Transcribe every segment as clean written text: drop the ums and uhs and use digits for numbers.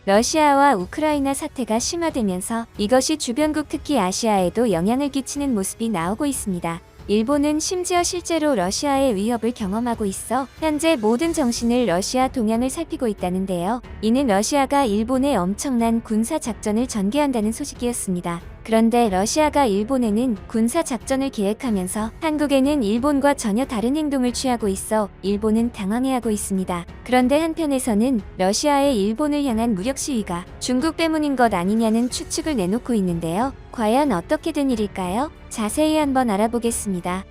러시아와 우크라이나 사태가 심화되면서 이것이 주변국 특히 아시아에도 영향을 끼치는 모습이 나오고 있습니다. 일본은 심지어 실제로 러시아의 위협을 경험하고 있어 현재 모든 정신을 러시아 동향을 살피고 있다는데요. 이는 러시아가 일본에 엄청난 군사 작전을 전개한다는 소식이었습니다. 그런데 러시아가 일본에는 군사 작전을 계획하면서 한국에는 일본과 전혀 다른 행동을 취하고 있어 일본은 당황해하고 있습니다. 그런데 한편에서는 러시아의 일본을 향한 무력 시위가 중국 때문인 것 아니냐는 추측을 내놓고 있는데요. 과연 어떻게 된 일일까요? 자세히 한번 알아보겠습니다.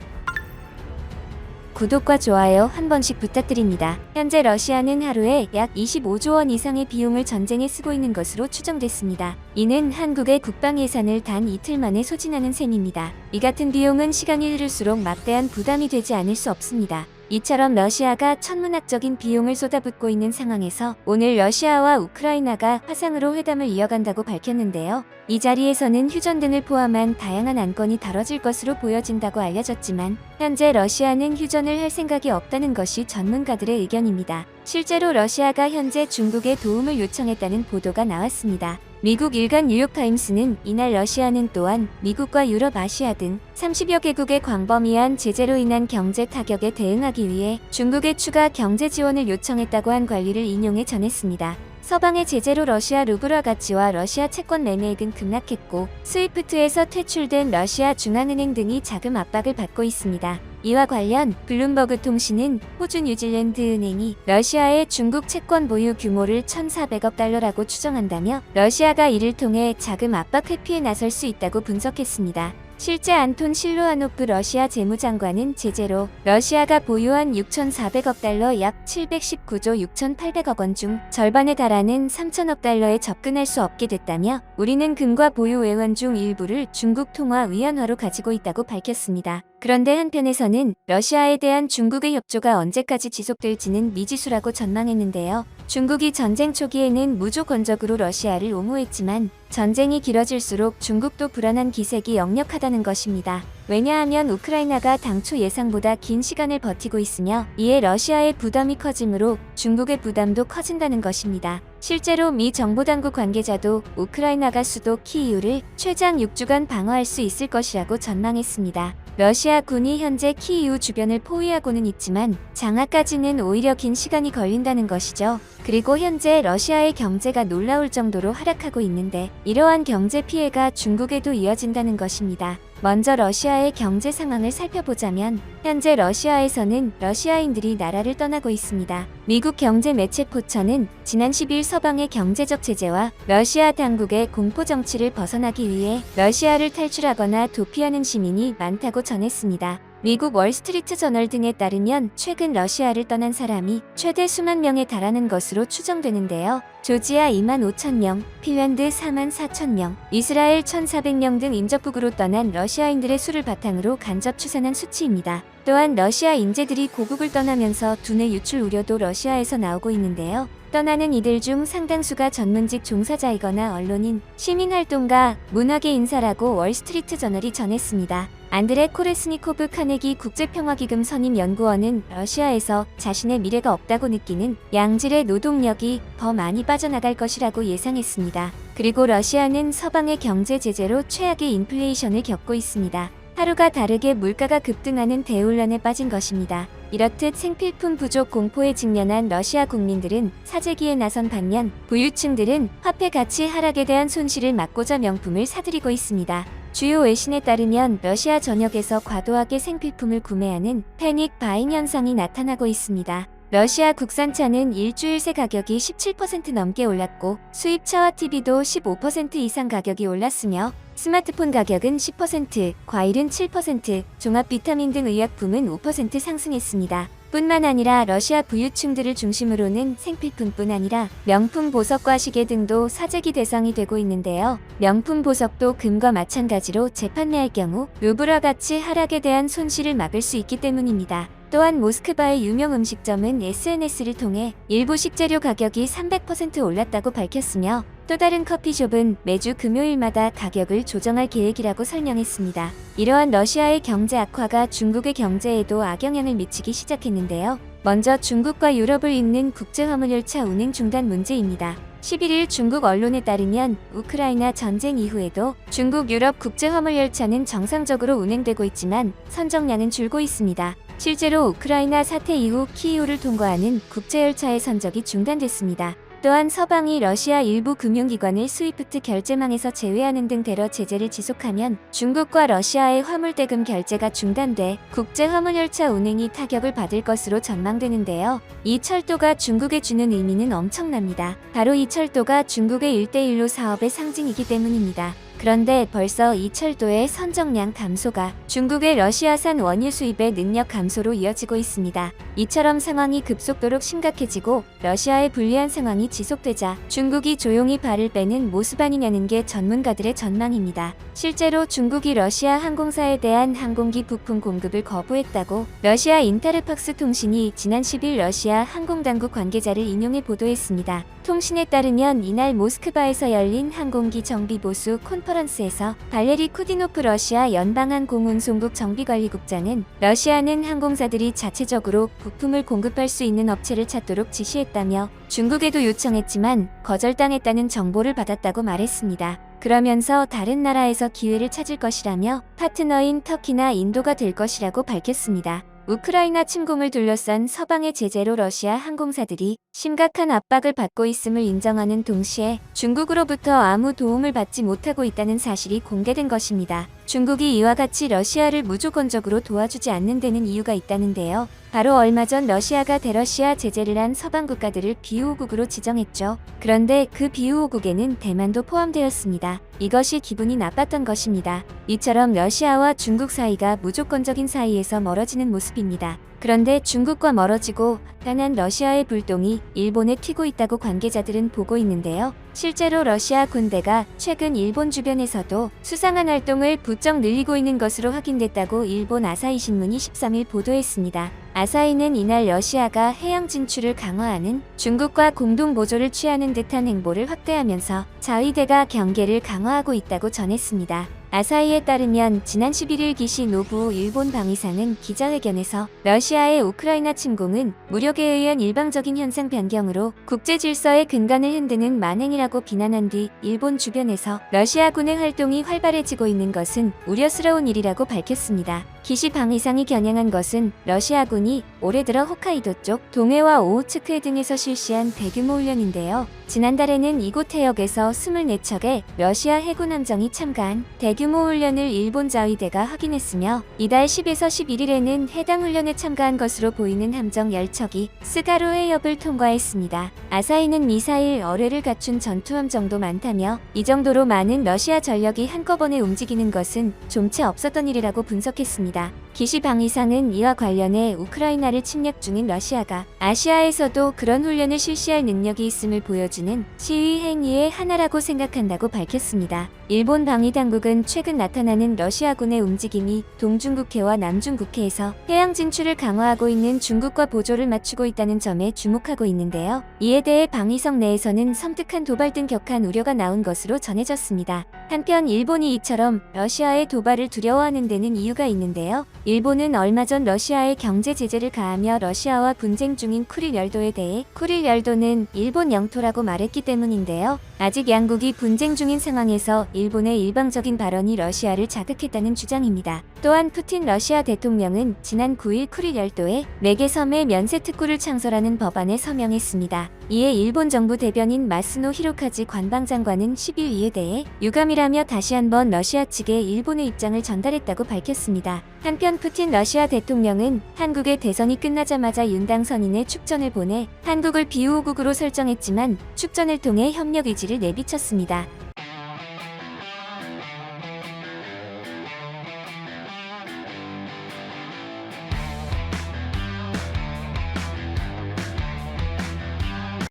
구독과 좋아요 한 번씩 부탁드립니다. 현재 러시아는 하루에 약 25조 원 이상의 비용을 전쟁에 쓰고 있는 것으로 추정됐습니다. 이는 한국의 국방 예산을 단 이틀 만에 소진하는 셈입니다. 이 같은 비용은 시간이 흐를수록 막대한 부담이 되지 않을 수 없습니다. 이처럼 러시아가 천문학적인 비용을 쏟아붓고 있는 상황에서 오늘 러시아와 우크라이나가 화상으로 회담을 이어간다고 밝혔는데요. 이 자리에서는 휴전 등을 포함한 다양한 안건이 다뤄질 것으로 보여진다고 알려졌지만 현재 러시아는 휴전을 할 생각이 없다는 것이 전문가들의 의견입니다. 실제로 러시아가 현재 중국에 도움을 요청했다는 보도가 나왔습니다. 미국 일간 뉴욕타임스는 이날 러시아는 또한 미국과 유럽, 아시아 등 30여 개국의 광범위한 제재로 인한 경제 타격에 대응하기 위해 중국에 추가 경제 지원을 요청했다고 한 관리를 인용해 전했습니다. 서방의 제재로 러시아 루블화 가치와 러시아 채권 매매액은 급락했고 스위프트에서 퇴출된 러시아 중앙은행 등이 자금 압박을 받고 있습니다. 이와 관련 블룸버그 통신은 호주 뉴질랜드 은행이 러시아의 중국 채권 보유 규모를 1,400억 달러라고 추정한다며 러시아가 이를 통해 자금 압박 회피에 나설 수 있다고 분석했습니다. 실제 안톤 실루아노프 러시아 재무장관은 제재로 러시아가 보유한 6,400억 달러 약 719조 6,800억 원 중 절반에 달하는 3,000억 달러에 접근할 수 없게 됐다며 우리는 금과 보유 외환 중 일부를 중국 통화 위안화로 가지고 있다고 밝혔습니다. 그런데 한편에서는 러시아에 대한 중국의 협조가 언제까지 지속될지는 미지수라고 전망했는데요. 중국이 전쟁 초기에는 무조건적으로 러시아를 옹호했지만 전쟁이 길어질수록 중국도 불안한 기색이 역력하다는 것입니다. 왜냐하면 우크라이나가 당초 예상보다 긴 시간을 버티고 있으며 이에 러시아의 부담이 커지므로 중국의 부담도 커진다는 것입니다. 실제로 미 정보당국 관계자도 우크라이나가 수도 키이우를 최장 6주간 방어할 수 있을 것이라고 전망했습니다. 러시아 군이 현재 키이우 주변을 포위하고는 있지만 장악까지는 오히려 긴 시간이 걸린다는 것이죠. 그리고 현재 러시아의 경제가 놀라울 정도로 하락하고 있는데 이러한 경제 피해가 중국에도 이어진다는 것입니다. 먼저 러시아의 경제 상황을 살펴보자면 현재 러시아에서는 러시아인들이 나라를 떠나고 있습니다. 미국 경제 매체 포처는 지난 10일 서방의 경제적 제재와 러시아 당국의 공포 정치를 벗어나기 위해 러시아를 탈출하거나 도피하는 시민이 많다고 전했습니다. 미국 월스트리트 저널 등에 따르면 최근 러시아를 떠난 사람이 최대 수만 명에 달하는 것으로 추정되는데요. 조지아 2만 5천 명, 핀란드 4만 4천 명, 이스라엘 1,400명 등 인접국으로 떠난 러시아인들의 수를 바탕으로 간접 추산한 수치입니다. 또한 러시아 인재들이 고국을 떠나면서 두뇌 유출 우려도 러시아에서 나오고 있는데요. 떠나는 이들 중 상당수가 전문직 종사자이거나 언론인, 시민활동가, 문화계 인사라고 월스트리트 저널이 전했습니다. 안드레 코레스니코브 카네기 국제평화기금 선임연구원은 러시아에서 자신의 미래가 없다고 느끼는 양질의 노동력이 더 많이 빠져나갈 것이라고 예상했습니다. 그리고 러시아는 서방의 경제 제재로 최악의 인플레이션을 겪고 있습니다. 하루가 다르게 물가가 급등하는 대혼란에 빠진 것입니다. 이렇듯 생필품 부족 공포에 직면한 러시아 국민들은 사재기에 나선 반면 부유층들은 화폐 가치 하락에 대한 손실을 막고자 명품을 사들이고 있습니다. 주요 외신에 따르면 러시아 전역에서 과도하게 생필품을 구매하는 패닉 바잉 현상이 나타나고 있습니다. 러시아 국산차는 일주일 새 가격이 17% 넘게 올랐고 수입차와 TV도 15% 이상 가격이 올랐으며 스마트폰 가격은 10%, 과일은 7%, 종합 비타민 등 의약품은 5% 상승했습니다. 뿐만 아니라 러시아 부유층들을 중심으로는 생필품뿐 아니라 명품 보석과 시계 등도 사재기 대상이 되고 있는데요. 명품 보석도 금과 마찬가지로 재판매할 경우 루블화 가치 하락에 대한 손실을 막을 수 있기 때문입니다. 또한 모스크바의 유명 음식점은 SNS를 통해 일부 식재료 가격이 300% 올랐다고 밝혔으며 또 다른 커피숍은 매주 금요일마다 가격을 조정할 계획이라고 설명했습니다. 이러한 러시아의 경제 악화가 중국의 경제에도 악영향을 미치기 시작했는데요. 먼저 중국과 유럽을 잇는 국제화물열차 운행 중단 문제입니다. 11일 중국 언론에 따르면 우크라이나 전쟁 이후에도 중국 유럽 국제 화물 열차는 정상적으로 운행되고 있지만 선정량은 줄고 있습니다. 실제로 우크라이나 사태 이후 키이우를 통과하는 국제 열차의 선적이 중단됐습니다. 또한 서방이 러시아 일부 금융기관을 스위프트 결제망에서 제외하는 등 대러 제재를 지속하면 중국과 러시아의 화물대금 결제가 중단돼 국제 화물열차 운행이 타격을 받을 것으로 전망되는데요. 이 철도가 중국에 주는 의미는 엄청납니다. 바로 이 철도가 중국의 1대1로 사업의 상징이기 때문입니다. 그런데 벌써 이 철도의 선정량 감소가 중국의 러시아산 원유 수입의 능력 감소로 이어지고 있습니다. 이처럼 상황이 급속도로 심각해지고 러시아의 불리한 상황이 지속되자 중국이 조용히 발을 빼는 모습 아니냐는 게 전문가들의 전망입니다. 실제로 중국이 러시아 항공사에 대한 항공기 부품 공급을 거부했다고 러시아 인타르팍스 통신이 지난 10일 러시아 항공당국 관계자를 인용해 보도했습니다. 통신에 따르면 이날 모스크바에서 열린 항공기 정비 보수 컨퍼런스에서 발레리 쿠디노프 러시아 연방항공운송국 정비관리국장은 러시아는 항공사들이 자체적으로 부품을 공급할 수 있는 업체를 찾도록 지시했다며 중국에도 요청했지만 거절당했다는 정보를 받았다고 말했습니다. 그러면서 다른 나라에서 기회를 찾을 것이라며 파트너인 터키나 인도가 될 것이라고 밝혔습니다. 우크라이나 침공을 둘러싼 서방의 제재로 러시아 항공사들이 심각한 압박을 받고 있음을 인정하는 동시에 중국으로부터 아무 도움을 받지 못하고 있다는 사실이 공개된 것입니다. 중국이 이와 같이 러시아를 무조건적으로 도와주지 않는 데는 이유가 있다는데요. 바로 얼마 전 러시아가 대러시아 제재를 한 서방 국가들을 비호국으로 지정했죠. 그런데 그 비호국에는 대만도 포함되었습니다. 이것이 기분이 나빴던 것입니다. 이처럼 러시아와 중국 사이가 무조건적인 사이에서 멀어지는 모습입니다. 그런데 중국과 멀어지고 편한 러시아의 불똥이 일본에 튀고 있다고 관계자들은 보고 있는데요. 실제로 러시아 군대가 최근 일본 주변에서도 수상한 활동을 부쩍 늘리고 있는 것으로 확인됐다고 일본 아사히 신문이 13일 보도했습니다. 아사히는 이날 러시아가 해양 진출을 강화하는 중국과 공동 모조를 취하는 듯한 행보를 확대하면서 자위대가 경계를 강화하고 있다고 전했습니다. 아사히에 따르면 지난 11일 기시 노부오 일본 방위상은 기자회견에서 러시아의 우크라이나 침공은 무력에 의한 일방적인 현상 변경으로 국제 질서의 근간을 흔드는 만행이라고 비난한 뒤 일본 주변에서 러시아군의 활동이 활발해지고 있는 것은 우려스러운 일이라고 밝혔습니다. 기시 방위상이 겨냥한 것은 러시아군이 올해 들어 홋카이도 쪽 동해와 오호츠크해 등에서 실시한 대규모 훈련인데요. 지난달에는 이곳 해역에서 24척의 러시아 해군 함정이 참가한 대규모 훈련을 일본 자위대가 확인했으며 이달 10에서 11일에는 해당 훈련에 참가한 것으로 보이는 함정 10척이 스가루 해협을 통과했습니다. 아사히는 미사일 어뢰를 갖춘 전투함정도 많다며 이 정도로 많은 러시아 전력이 한꺼번에 움직이는 것은 좀채 없었던 일이라고 분석했습니다. 기시 방위상은 이와 관련해 우크라이나를 침략 중인 러시아가 아시아에서도 그런 훈련을 실시할 능력이 있음을 보여주는 시위 행위의 하나라고 생각한다고 밝혔습니다. 일본 방위당국은 최근 나타나는 러시아군의 움직임이 동중국해와 남중국해에서 해양 진출을 강화하고 있는 중국과 보조를 맞추고 있다는 점에 주목하고 있는데요. 이에 대해 방위성 내에서는 섬뜩한 도발 등 격한 우려가 나온 것으로 전해졌습니다. 한편 일본이 이처럼 러시아의 도발을 두려워하는 데는 이유가 있는데요. 일본은 얼마 전 러시아에 경제 제재를 가하며 러시아와 분쟁 중인 쿠릴 열도에 대해 쿠릴 열도는 일본 영토라고 말했기 때문인데요. 아직 양국이 분쟁 중인 상황에서 일본의 일방적인 발언이 러시아를 자극했다는 주장입니다. 또한 푸틴 러시아 대통령은 지난 9일 쿠릴 열도에 4개 섬에 면세 특구를 창설하는 법안에 서명했습니다. 이에 일본 정부 대변인 마스노 히로카즈 관방장관은 10일 이에 대해 유감이라며 다시 한번 러시아 측에 일본의 입장을 전달했다고 밝혔습니다. 한편 푸틴 러시아 대통령은 한국의 대선이 끝나자마자 윤당 선인의 축전을 보내 한국을 비호국으로 설정했지만 축전을 통해 협력 의지를 내비쳤습니다.